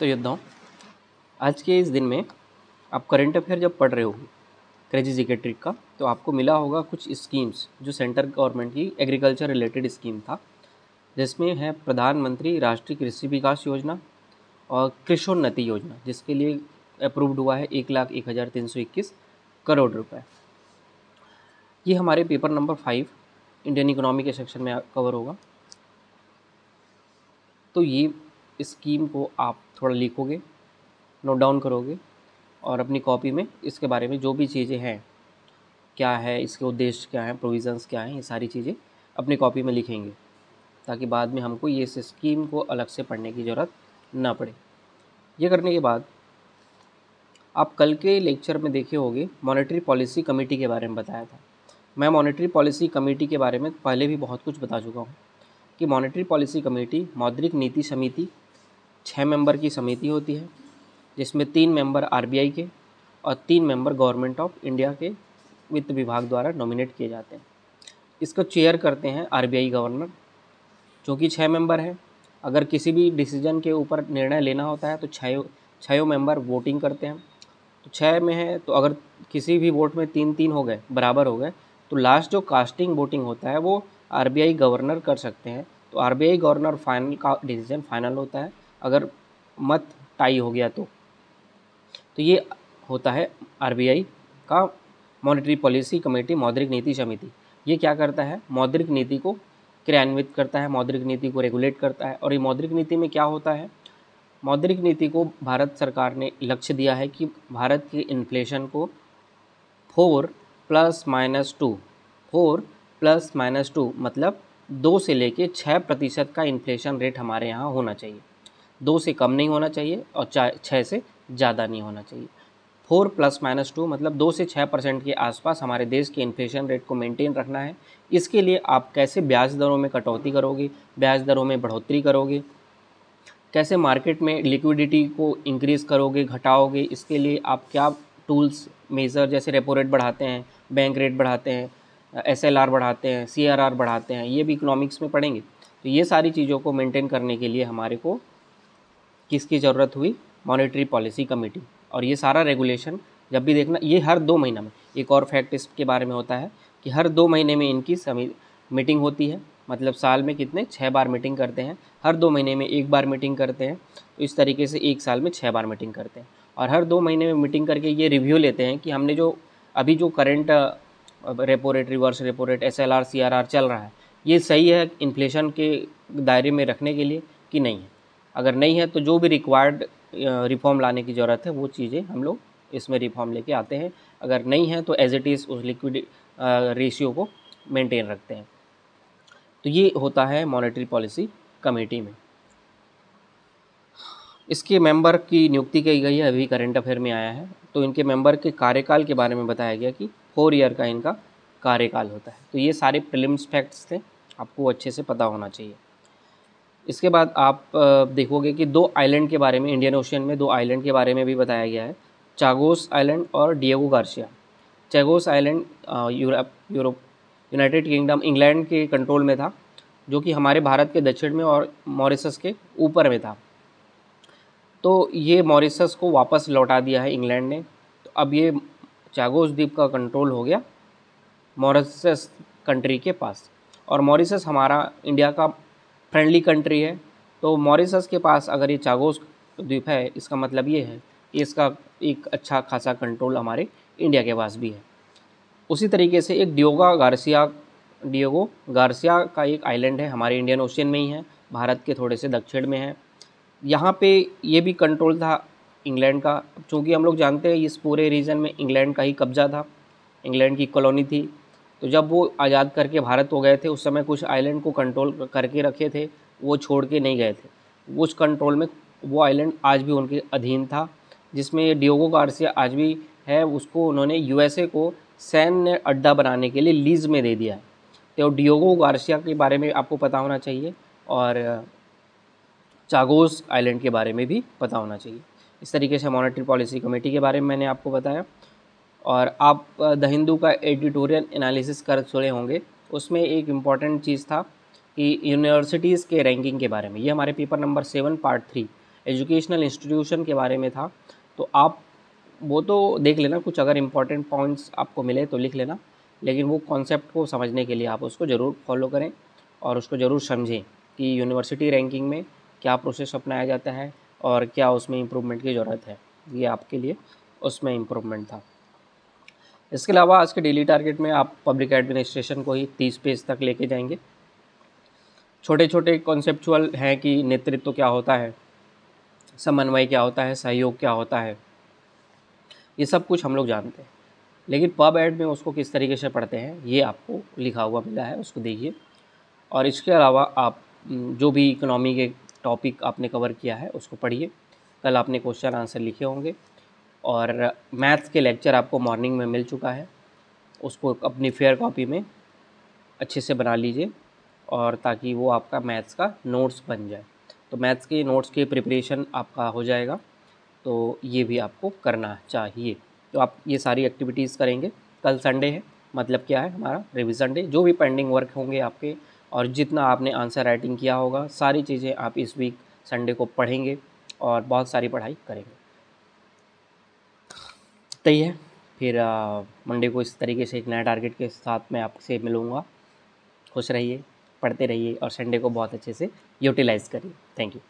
तो योद्धाओं, आज के इस दिन में आप करंट अफेयर जब पढ़ रहे हो क्रेजी जीके ट्रिक का, तो आपको मिला होगा कुछ स्कीम्स जो सेंट्रल गवर्नमेंट की एग्रीकल्चर रिलेटेड स्कीम था, जिसमें है प्रधानमंत्री राष्ट्रीय कृषि विकास योजना और कृषोन्नति योजना, जिसके लिए अप्रूव्ड हुआ है 1,01,321 करोड़ रुपए। ये हमारे पेपर नंबर 5 इंडियन इकोनॉमी के सेक्शन में कवर होगा। तो ये स्कीम को आप थोड़ा लिखोगे, नोट डाउन करोगे और अपनी कॉपी में इसके बारे में जो भी चीज़ें हैं, क्या है इसके उद्देश्य, क्या है प्रोविज़न्स, क्या हैं, ये सारी चीज़ें अपनी कॉपी में लिखेंगे, ताकि बाद में हमको ये इस स्कीम को अलग से पढ़ने की ज़रूरत ना पड़े। ये करने के बाद आप कल के लेक्चर में देखे होंगे मॉनेटरी पॉलिसी कमेटी के बारे में बताया था। मैं मॉनेटरी पॉलिसी कमेटी के बारे में पहले भी बहुत कुछ बता चुका हूँ कि मॉनेटरी पॉलिसी कमेटी मौद्रिक नीति समिति 6 मेंबर की समिति होती है, जिसमें 3 मेंबर आरबीआई के और 3 मेंबर गवर्नमेंट ऑफ इंडिया के वित्त विभाग द्वारा नॉमिनेट किए जाते हैं। इसको चेयर करते हैं आरबीआई गवर्नर, जो कि 6 मेंबर है। अगर किसी भी डिसीजन के ऊपर निर्णय लेना होता है तो छः मेंबर वोटिंग करते हैं। तो 6 में है, तो अगर किसी भी वोट में 3-3 हो गए, बराबर हो गए, तो लास्ट जो कास्टिंग वोटिंग होता है वो आरबीआई गवर्नर कर सकते हैं। तो आरबीआई गवर्नर फाइनल का डिसीजन फाइनल होता है, अगर मत टाई हो गया तो ये होता है आरबीआई का मॉनेटरी पॉलिसी कमेटी, मौद्रिक नीति समिति। ये क्या करता है? मौद्रिक नीति को क्रियान्वित करता है, मौद्रिक नीति को रेगुलेट करता है। और ये मौद्रिक नीति में क्या होता है? मौद्रिक नीति को भारत सरकार ने लक्ष्य दिया है कि भारत की इन्फ्लेशन को 4 ± 2 मतलब 2 से लेके 6% का इन्फ्लेशन रेट हमारे यहाँ होना चाहिए। 2 से कम नहीं होना चाहिए और 6 से ज़्यादा नहीं होना चाहिए। 4 ± 2 मतलब 2 से 6% के आसपास हमारे देश के इन्फ्लेशन रेट को मेंटेन रखना है। इसके लिए आप कैसे ब्याज दरों में कटौती करोगे, ब्याज दरों में बढ़ोतरी करोगे, कैसे मार्केट में लिक्विडिटी को इंक्रीज़ करोगे, घटाओगे, इसके लिए आप क्या टूल्स मेज़र, जैसे रेपो रेट बढ़ाते हैं, बैंक रेट बढ़ाते हैं, एसएलआर बढ़ाते हैं, सीआरआर बढ़ाते हैं, ये भी इकोनॉमिक्स में पढ़ेंगे। तो ये सारी चीज़ों को मेंटेन करने के लिए हमारे को किसकी ज़रूरत हुई? Monetary policy committee. और ये सारा रेगुलेशन जब भी देखना, ये हर 2 महीना में, एक और फैक्ट इसके बारे में होता है कि हर 2 महीने में इनकी मीटिंग होती है। मतलब साल में कितने 6 बार मीटिंग करते हैं, हर 2 महीने में 1 बार मीटिंग करते हैं। तो इस तरीके से 1 साल में 6 बार मीटिंग करते हैं। और हर 2 महीने में मीटिंग करके ये रिव्यू लेते हैं कि हमने जो अभी जो current repo rate, reverse repo rate, SLR, CRR चल रहा है, ये सही है इन्फ्लेशन के दायरे में रखने के लिए कि नहीं है। अगर नहीं है तो जो भी रिक्वायर्ड रिफॉर्म लाने की ज़रूरत है वो चीज़ें हम लोग इसमें रिफॉर्म लेके आते हैं। अगर नहीं है तो एज इट इज़ उस लिक्विड रेशियो को मेंटेन रखते हैं। तो ये होता है मॉनेटरी पॉलिसी कमेटी में। इसके मेंबर की नियुक्ति की गई है, अभी करंट अफेयर में आया है। तो इनके मेंबर के कार्यकाल के बारे में बताया गया कि 4 ईयर का इनका कार्यकाल होता है। तो ये सारे प्रीलिम्स फैक्ट्स थे, आपको अच्छे से पता होना चाहिए। इसके बाद आप देखोगे कि 2 आइलैंड के बारे में, इंडियन ओशियन में 2 आइलैंड के बारे में भी बताया गया है, चागोस आइलैंड और Diego Garcia. Chagos island Europe United kingdom England के कंट्रोल में था, जो कि हमारे भारत के दक्षिण में और मॉरिशस के ऊपर में था। तो ये मॉरिशस को वापस लौटा दिया है इंग्लैंड ने। तो अब ये चागोस द्वीप का कंट्रोल हो गया मॉरिशस कंट्री के पास। और मॉरिशस हमारा इंडिया का फ्रेंडली कंट्री है। तो मॉरिशस के पास अगर ये चागोस द्वीप है, इसका मतलब ये है कि इसका एक अच्छा खासा कंट्रोल हमारे इंडिया के पास भी है। उसी तरीके से एक डिएगो गार्सिया का एक आइलैंड है, हमारे इंडियन ओशियन में ही है, भारत के थोड़े से दक्षिण में है। यहाँ पे ये भी कंट्रोल था इंग्लैंड का। चूँकि हम लोग जानते हैं इस पूरे रीजन में इंग्लैंड का ही कब्जा था, इंग्लैंड की कॉलोनी थी। तो जब वो आज़ाद करके भारत हो गए थे, उस समय कुछ आइलैंड को कंट्रोल करके रखे थे, वो छोड़ के नहीं गए थे। उस कंट्रोल में वो आइलैंड आज भी उनके अधीन था, जिसमें डिएगो गार्सिया आज भी है। उसको उन्होंने यूएसए को सैन्य अड्डा बनाने के लिए लीज में दे दिया है। तो डिएगो गार्सिया के बारे में आपको पता होना चाहिए और चागोस आइलैंड के बारे में भी पता होना चाहिए। इस तरीके से मॉनेटरी पॉलिसी कमेटी के बारे में मैंने आपको बताया। और आप द हिंदू का एडिटोरियल एनालिसिस कर सुने होंगे, उसमें एक इम्पॉर्टेंट चीज़ था कि यूनिवर्सिटीज़ के रैंकिंग के बारे में। ये हमारे paper number 7 part 3 educational institution के बारे में था, तो आप वो तो देख लेना, कुछ अगर इम्पॉर्टेंट पॉइंट्स आपको मिले तो लिख लेना, लेकिन वो कॉन्सेप्ट को समझने के लिए आप उसको ज़रूर फॉलो करें और उसको ज़रूर समझें कि यूनिवर्सिटी रैंकिंग में क्या प्रोसेस अपनाया जाता है और क्या उसमें इम्प्रूवमेंट की ज़रूरत है। ये आपके लिए उसमें इम्प्रूवमेंट था। इसके अलावा आज के डेली टारगेट में आप पब्लिक एडमिनिस्ट्रेशन को ही 30 पेज तक लेके जाएंगे। छोटे छोटे कॉन्सेप्चुअल हैं कि नेतृत्व क्या होता है, समन्वय क्या होता है, सहयोग क्या होता है, ये सब कुछ हम लोग जानते हैं, लेकिन पब एड में उसको किस तरीके से पढ़ते हैं ये आपको लिखा हुआ मिला है, उसको देखिए। और इसके अलावा आप जो भी इकोनॉमी के टॉपिक आपने कवर किया है उसको पढ़िए। कल आपने क्वेश्चन आंसर लिखे होंगे और मैथ्स के लेक्चर आपको मॉर्निंग में मिल चुका है, उसको अपनी फेयर कॉपी में अच्छे से बना लीजिए और ताकि वो आपका मैथ्स का नोट्स बन जाए। तो मैथ्स के नोट्स की प्रिपरेशन आपका हो जाएगा, तो ये भी आपको करना चाहिए। तो आप ये सारी एक्टिविटीज़ करेंगे। कल संडे है, मतलब क्या है, हमारा रिवीजन डे। जो भी पेंडिंग वर्क होंगे आपके और जितना आपने आंसर राइटिंग किया होगा, सारी चीज़ें आप इस वीक संडे को पढ़ेंगे और बहुत सारी पढ़ाई करेंगे। तो ये है, फिर मंडे को इस तरीके से एक नया टारगेट के साथ मैं आपसे मिलूँगा। खुश रहिए, पढ़ते रहिए और संडे को बहुत अच्छे से यूटिलाइज़ करिए। Thank you.